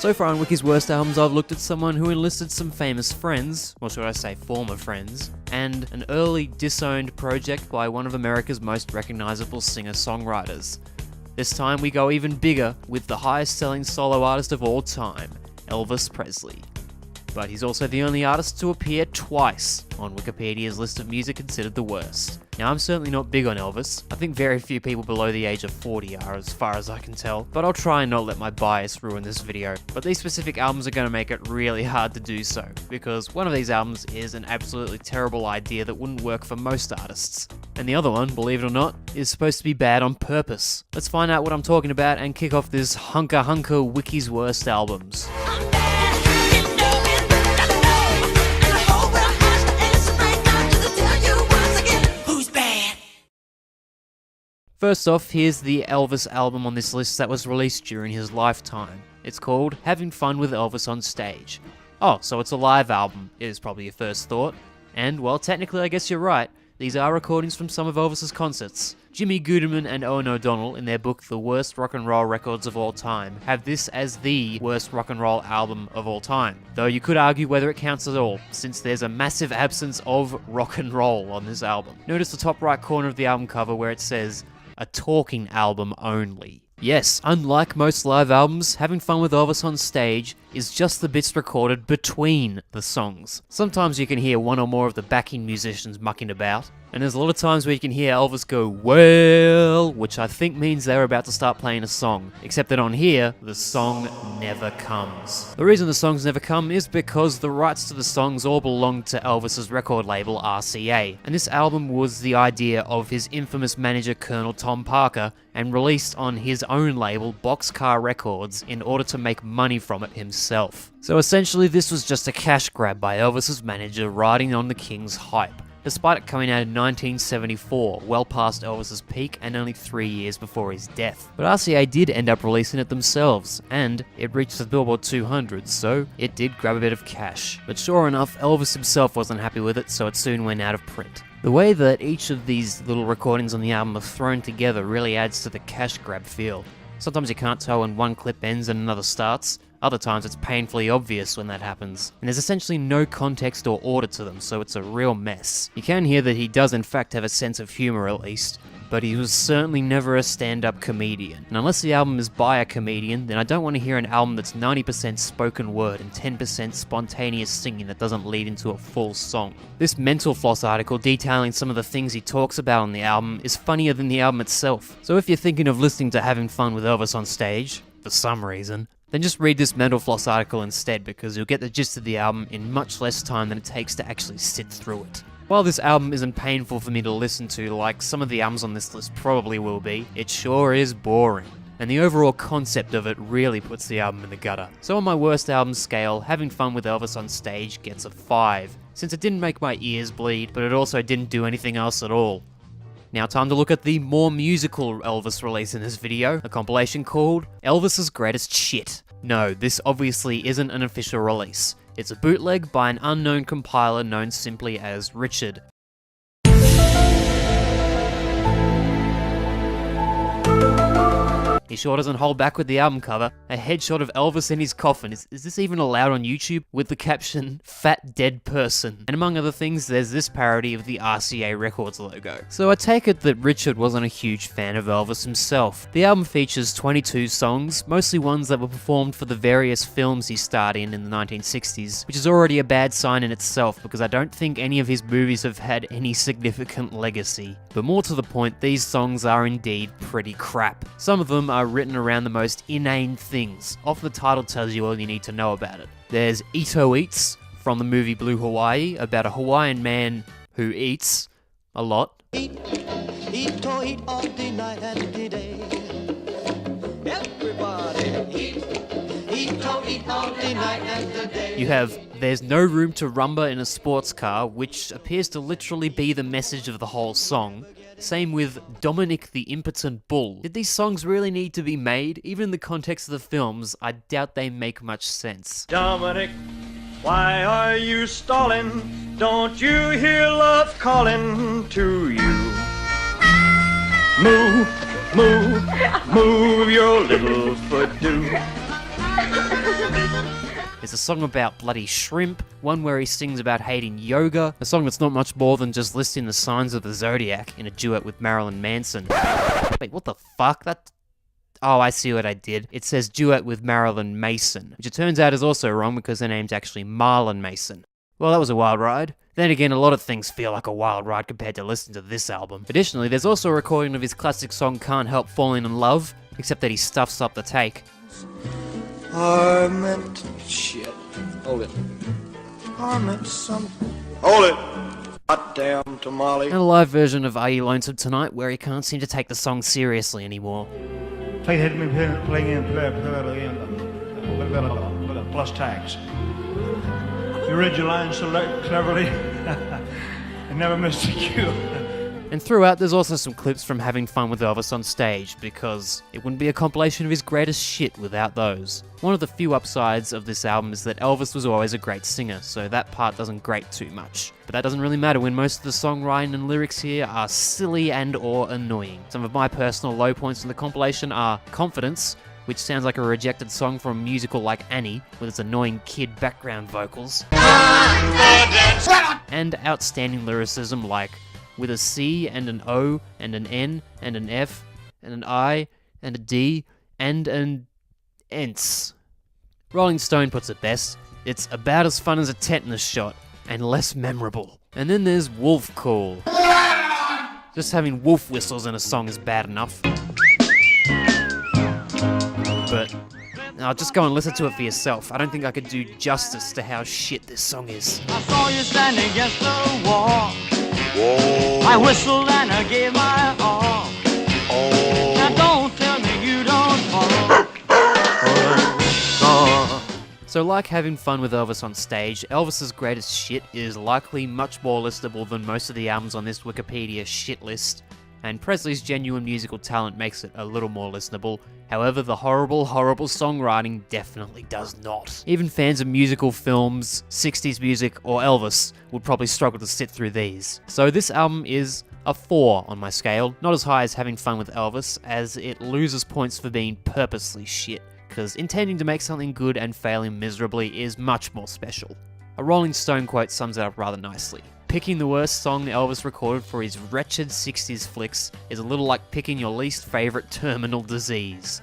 So far on Wiki's Worst Albums, I've looked at someone who enlisted some famous friends, or should I say former friends, and an early disowned project by one of America's most recognisable singer-songwriters. This time we go even bigger with the highest selling solo artist of all time, Elvis Presley. But he's also the only artist to appear twice on Wikipedia's list of music considered the worst. Now, I'm certainly not big on Elvis. I think very few people below the age of 40 are, as far as I can tell, but I'll try and not let my bias ruin this video. But these specific albums are going to make it really hard to do so, because one of these albums is an absolutely terrible idea that wouldn't work for most artists. And the other one, believe it or not, is supposed to be bad on purpose. Let's find out what I'm talking about and kick off this hunka Wiki's Worst Albums. First off, here's the Elvis album on this list that was released during his lifetime. It's called Having Fun with Elvis on Stage. Oh, so it's a live album, is probably your first thought. And, well, technically I guess you're right. These are recordings from some of Elvis's concerts. Jimmy Guterman and Owen O'Donnell, in their book The Worst Rock and Roll Records of All Time, have this as the worst rock and roll album of all time. Though you could argue whether it counts at all, since there's a massive absence of rock and roll on this album. Notice the top right corner of the album cover where it says, "A talking album only." Yes, unlike most live albums, Having Fun with Elvis on Stage is just the bits recorded between the songs. Sometimes you can hear one or more of the backing musicians mucking about, and there's a lot of times where you can hear Elvis go, "well," which I think means they're about to start playing a song, except that on here, the song never comes. The reason the songs never come is because the rights to the songs all belong to Elvis's record label, RCA, and this album was the idea of his infamous manager, Colonel Tom Parker, and released on his own label, Boxcar Records, in order to make money from it himself. So essentially this was just a cash grab by Elvis's manager riding on the King's hype, despite it coming out in 1974, well past Elvis's peak and only 3 years before his death. But RCA did end up releasing it themselves, and it reached the Billboard 200, so it did grab a bit of cash. But sure enough, Elvis himself wasn't happy with it, so it soon went out of print. The way that each of these little recordings on the album are thrown together really adds to the cash grab feel. Sometimes you can't tell when one clip ends and another starts. Other times it's painfully obvious when that happens, and there's essentially no context or order to them, so it's a real mess. You can hear that he does in fact have a sense of humour at least, but he was certainly never a stand-up comedian. And unless the album is by a comedian, then I don't want to hear an album that's 90% spoken word and 10% spontaneous singing that doesn't lead into a full song. This Mental Floss article detailing some of the things he talks about on the album is funnier than the album itself. So if you're thinking of listening to Having Fun with Elvis on Stage, for some reason, then just read this Mental Floss article instead, because you'll get the gist of the album in much less time than it takes to actually sit through it. While this album isn't painful for me to listen to like some of the albums on this list probably will be, it sure is boring. And the overall concept of it really puts the album in the gutter. So on my worst album scale, Having Fun with Elvis on Stage gets a 5, since it didn't make my ears bleed, but it also didn't do anything else at all. Now time to look at the more musical Elvis release in this video, a compilation called Elvis's Greatest Shit. No, this obviously isn't an official release. It's a bootleg by an unknown compiler known simply as Richard. He sure doesn't hold back with the album cover. A headshot of Elvis in his coffin. Is this even allowed on YouTube? With the caption, "Fat Dead Person." And among other things, there's this parody of the RCA Records logo. So I take it that Richard wasn't a huge fan of Elvis himself. The album features 22 songs, mostly ones that were performed for the various films he starred in the 1960s, which is already a bad sign in itself, because I don't think any of his movies have had any significant legacy. But more to the point, these songs are indeed pretty crap. Some of them are written around the most inane things. Often the title tells you all you need to know about it. There's Ito Eats, from the movie Blue Hawaii, about a Hawaiian man who eats a lot. Eat all the night and the day. Everybody eat all the night and the day. You have There's No Room to Rumba in a Sports Car, which appears to literally be the message of the whole song. Same with Dominic the Impotent Bull. Did these songs really need to be made? Even in the context of the films, I doubt they make much sense. Dominic, why are you stalling? Don't you hear love calling to you? Move, move, move your little foot do. There's a song about bloody shrimp, one where he sings about hating yoga, a song that's not much more than just listing the signs of the zodiac in a duet with Marilyn Manson. Wait, what the fuck? Oh, I see what I did. It says duet with Marilyn Mason, which it turns out is also wrong because her name's actually Marlon Mason. Well, that was a wild ride. Then again, a lot of things feel like a wild ride compared to listening to this album. Additionally, there's also a recording of his classic song Can't Help Falling in Love, except that he stuffs up the take. I meant shit. Hold it. I meant something. Hold it. Goddamn tamale. And a live version of Are You Lonesome Tonight, where he can't seem to take the song seriously anymore. Play plus tags. You read your lines so cleverly and never missed a cue. And throughout, there's also some clips from Having Fun with Elvis on Stage, because it wouldn't be a compilation of his greatest shit without those. One of the few upsides of this album is that Elvis was always a great singer, so that part doesn't grate too much. But that doesn't really matter when most of the songwriting and lyrics here are silly and or annoying. Some of my personal low points in the compilation are Confidence, which sounds like a rejected song from a musical like Annie, with its annoying kid background vocals. And outstanding lyricism like with a C and an O and an N and an F and an I and a D and an ENTS. Rolling Stone puts it best, it's about as fun as a tetanus shot and less memorable. And then there's Wolf Call. Just having wolf whistles in a song is bad enough. But just go and listen to it for yourself. I don't think I could do justice to how shit this song is. I saw you standing against the wall. Whoa. I whistled and I gave my all. Oh. Now don't tell me you don't fall. So like Having Fun with Elvis on Stage, Elvis's greatest shit is likely much more listenable than most of the albums on this Wikipedia shit list, and Presley's genuine musical talent makes it a little more listenable. However, the horrible, horrible songwriting definitely does not. Even fans of musical films, 60s music, or Elvis would probably struggle to sit through these. So this album is a 4 on my scale, not as high as Having Fun with Elvis, as it loses points for being purposely shit, because intending to make something good and failing miserably is much more special. A Rolling Stone quote sums it up rather nicely. Picking the worst song Elvis recorded for his wretched 60s flicks is a little like picking your least favourite terminal disease.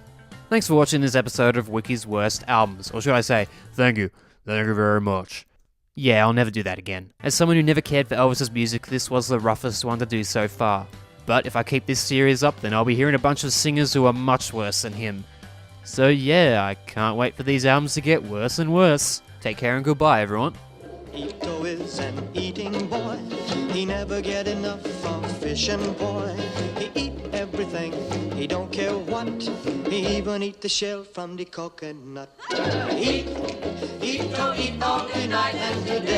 Thanks for watching this episode of Wiki's Worst Albums, or should I say, thank you very much. Yeah, I'll never do that again. As someone who never cared for Elvis's music, this was the roughest one to do so far. But if I keep this series up, then I'll be hearing a bunch of singers who are much worse than him. So yeah, I can't wait for these albums to get worse and worse. Take care and goodbye, everyone. Ito is an eating boy. He never get enough of fishing, boy. He eat everything, he don't care what. He even eat the shell from the coconut. Eat, eat all the night and the day.